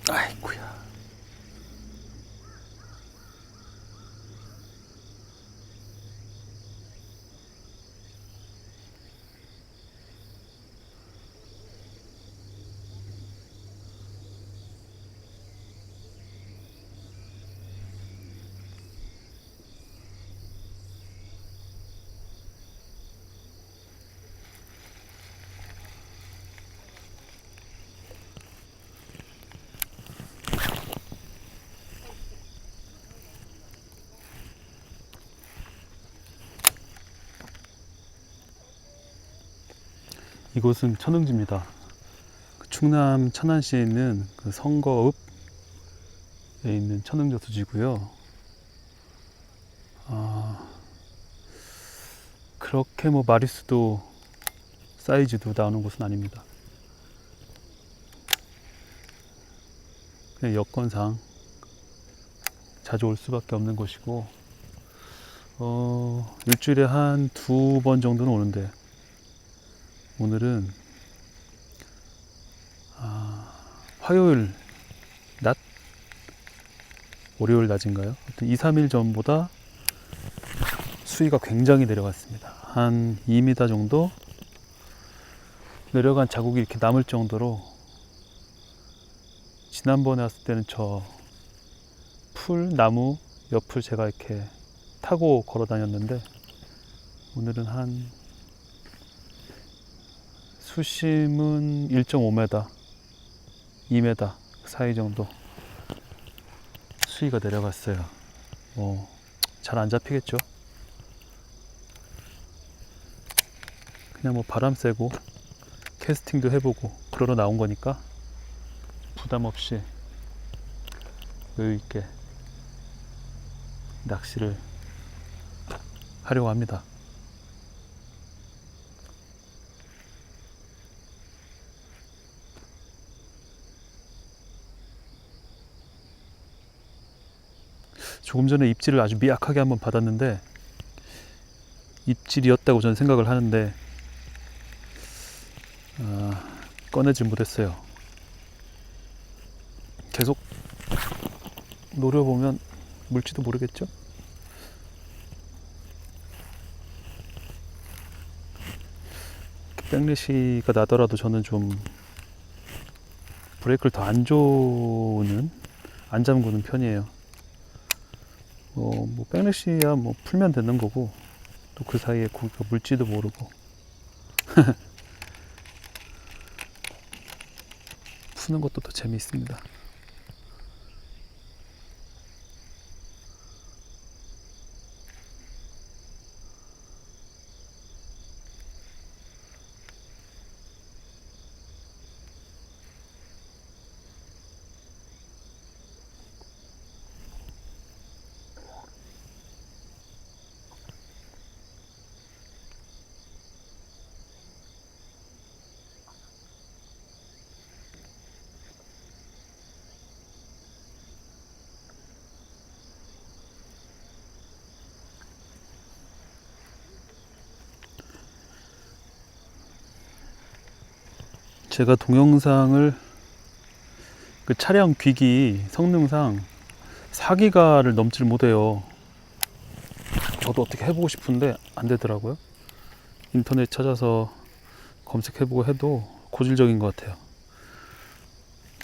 아이고야. 이곳은 천흥지입니다. 충남 천안시에 있는 그 성거읍에 있는 천흥저수지고요. 그렇게 뭐 마리수도 사이즈도 나오는 곳은 아닙니다. 그냥 여건상 자주 올 수밖에 없는 곳이고, 일주일에 한 2번 정도는 오는데, 오늘은 화요일 낮? 월요일 낮인가요? 하여튼 2, 3일 전보다 수위가 굉장히 내려갔습니다. 한 2m 정도 내려간 자국이 이렇게 남을 정도로, 지난번에 왔을 때는 저 나무 옆을 제가 이렇게 타고 걸어 다녔는데, 오늘은 한 수심은 1.5m, 2m 사이 정도 수위가 내려갔어요. 잘 안 잡히겠죠? 그냥 뭐 바람 쐬고 캐스팅도 해보고 그러러 나온 거니까 부담 없이 여유 있게 낚시를 하려고 합니다. 조금 전에 입질을 아주 미약하게 한번 받았는데, 입질이었다고 저는 생각을 하는데 꺼내지 못했어요. 계속 노려보면 물지도 모르겠죠? 백래시가 나더라도 저는 좀 브레이크를 더 안 잠그는 편이에요. 뭐 백래시야 뭐 풀면 되는 거고, 또 그 사이에 고기가 물지도 모르고 푸는 것도 더 재미있습니다. 제가 동영상을, 그 차량 귀기 성능상 4기가를 넘질 못해요. 저도 어떻게 해보고 싶은데 안 되더라고요. 인터넷 찾아서 검색해보고 해도 고질적인 것 같아요.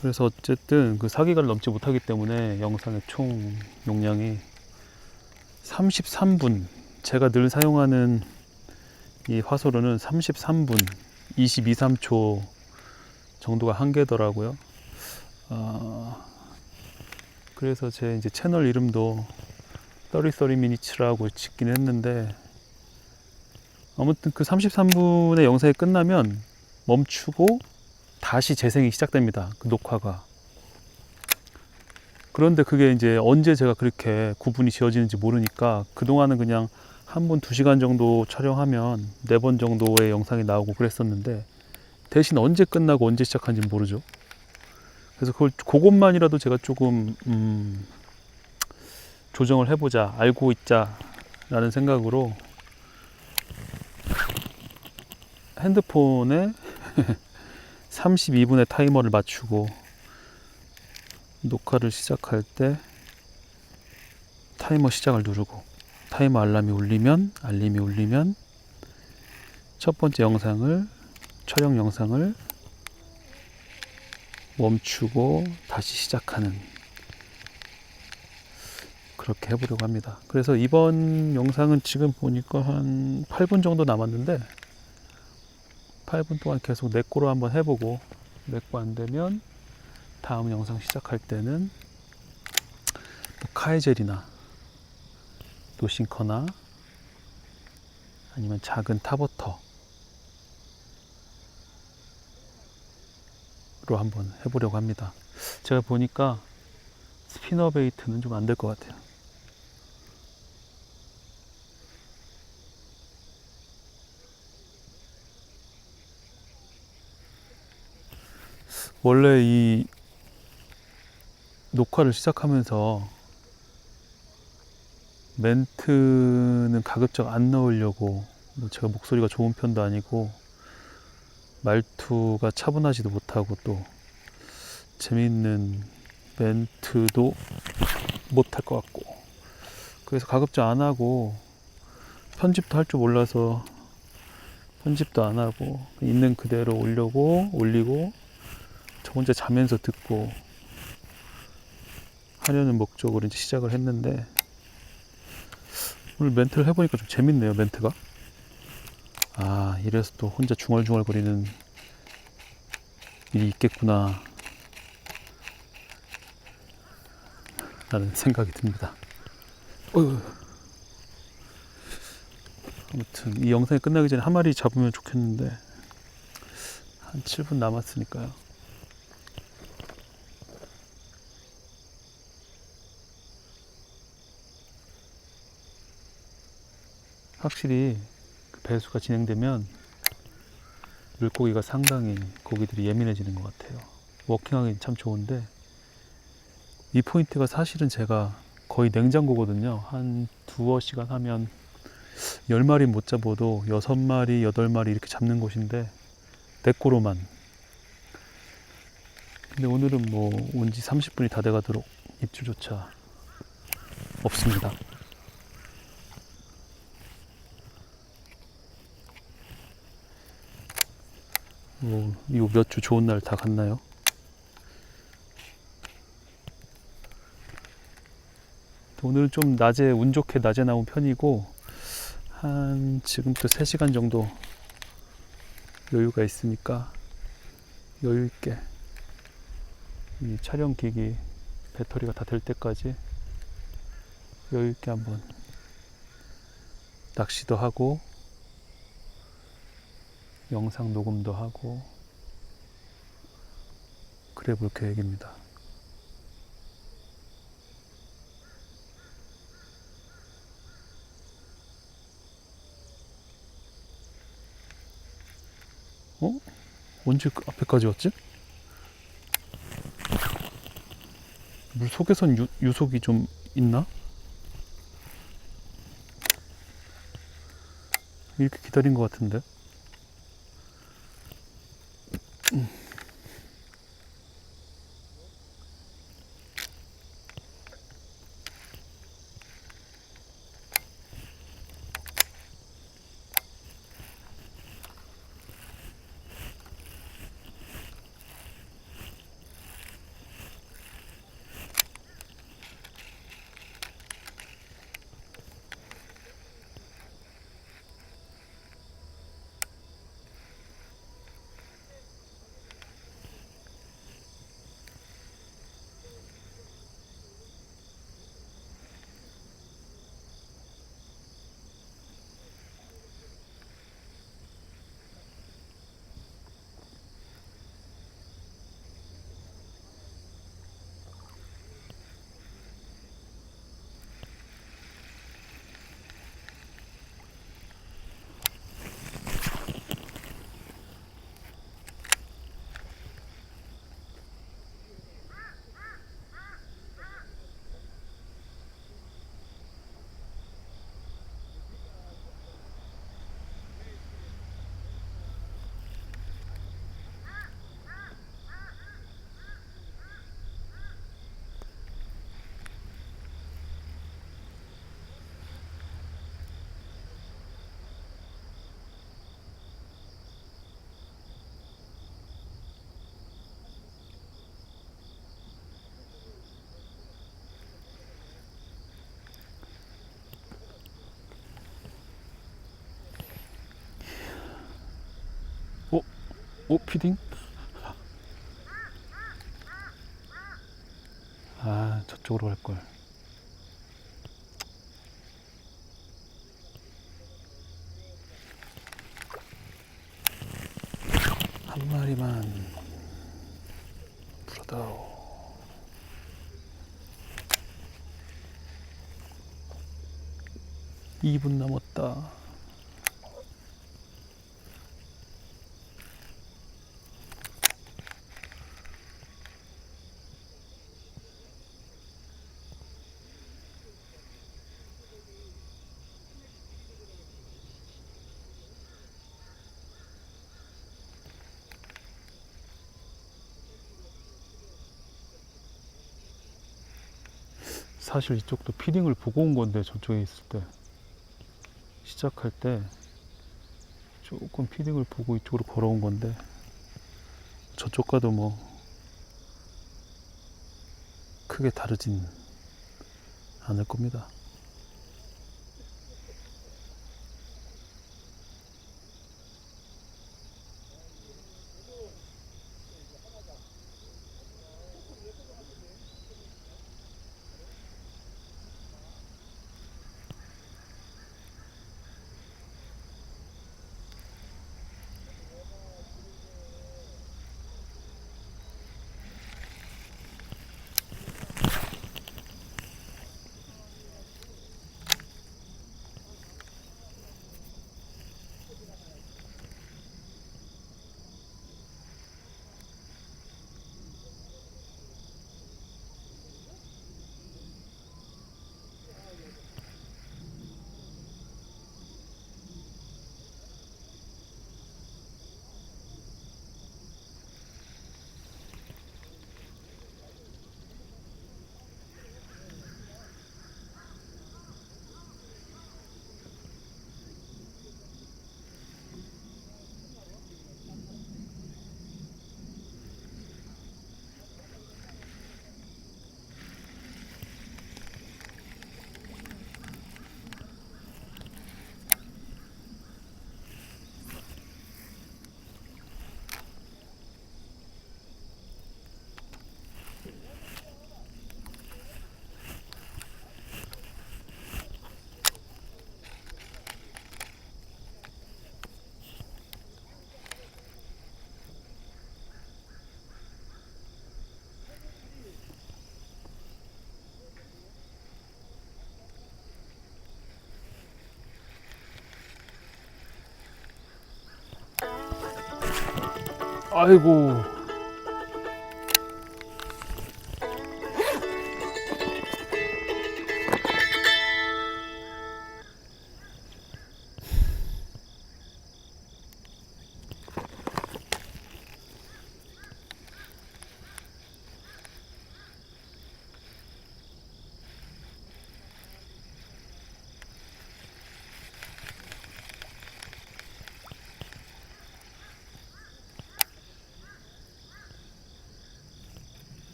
그래서 어쨌든 그 4기가를 넘지 못하기 때문에 영상의 총 용량이 33분, 제가 늘 사용하는 이 화소로는 33분 22, 3초 정도가 한계더라고요. 그래서 제 이제 채널 이름도 30minutes라고 짓긴 했는데, 아무튼 그 33분의 영상이 끝나면 멈추고 다시 재생이 시작됩니다. 그 녹화가. 그런데 그게 이제 언제 제가 그렇게 구분이 지어지는지 모르니까, 그동안은 그냥 한 번 2시간 정도 촬영하면 4번 정도의 영상이 나오고 그랬었는데, 대신 언제 끝나고 언제 시작하는지 모르죠. 그래서 그것만이라도 제가 조금 조정을 해보자, 알고 있자 라는 생각으로 핸드폰에 32분의 타이머를 맞추고 녹화를 시작할 때 타이머 시작을 누르고 타이머 알림이 울리면 첫 번째 촬영 영상을 멈추고 다시 시작하는, 그렇게 해보려고 합니다. 그래서 이번 영상은 지금 보니까 한 8분 정도 남았는데 8분 동안 계속 내 거로 한번 해보고, 내 거 안 되면 다음 영상 시작할 때는 뭐 카이젤이나 노싱커나 아니면 작은 탑워터로 한번 해보려고 합니다. 제가 보니까 스피너 베이트는 좀 안 될 것 같아요. 원래 이 녹화를 시작하면서 멘트는 가급적 안 넣으려고, 뭐 제가 목소리가 좋은 편도 아니고 말투가 차분하지도 못하고 또 재미있는 멘트도 못할 것 같고, 그래서 가급적 안 하고, 편집도 할 줄 몰라서 편집도 안 하고 있는 그대로 올리고 저 혼자 자면서 듣고 하려는 목적으로 이제 시작을 했는데, 오늘 멘트를 해보니까 좀 재밌네요. 멘트가, 아, 이래서 또 혼자 중얼중얼거리는 일이 있겠구나 라는 생각이 듭니다. 아무튼 이 영상이 끝나기 전에 한 마리 잡으면 좋겠는데 한 7분 남았으니까요. 확실히 그 배수가 진행되면 물고기가 상당히, 고기들이 예민해지는 것 같아요. 워킹하기 참 좋은데, 이 포인트가 사실은 제가 거의 냉장고거든요. 한 두어 시간 하면 10마리 못 잡아도 6마리, 8마리 이렇게 잡는 곳인데, 내 거로만. 근데 오늘은 뭐 온 지 30분이 다 돼가도록 입주조차 없습니다. 뭐 이거 몇 주 좋은 날 다 갔나요? 오늘은 좀 낮에, 운 좋게 낮에 나온 편이고, 한 지금부터 3시간 정도 여유가 있으니까 여유 있게 이 촬영 기기 배터리가 다 될 때까지 여유 있게 한번 낚시도 하고 영상 녹음도 하고 그래 볼 계획입니다. 언제 그 앞에까지 왔지? 물 속에선 유속이 좀 있나? 이렇게 기다린 것 같은데. 오, 피딩? 아, 저쪽으로 갈걸. 한 마리만 불어다오. 2분 남았다. 사실 이쪽도 피딩을 보고 온 건데, 저쪽에 있을 때 시작할 때 조금 피딩을 보고 이쪽으로 걸어온 건데, 저쪽 가도 뭐 크게 다르진 않을 겁니다. 아이고,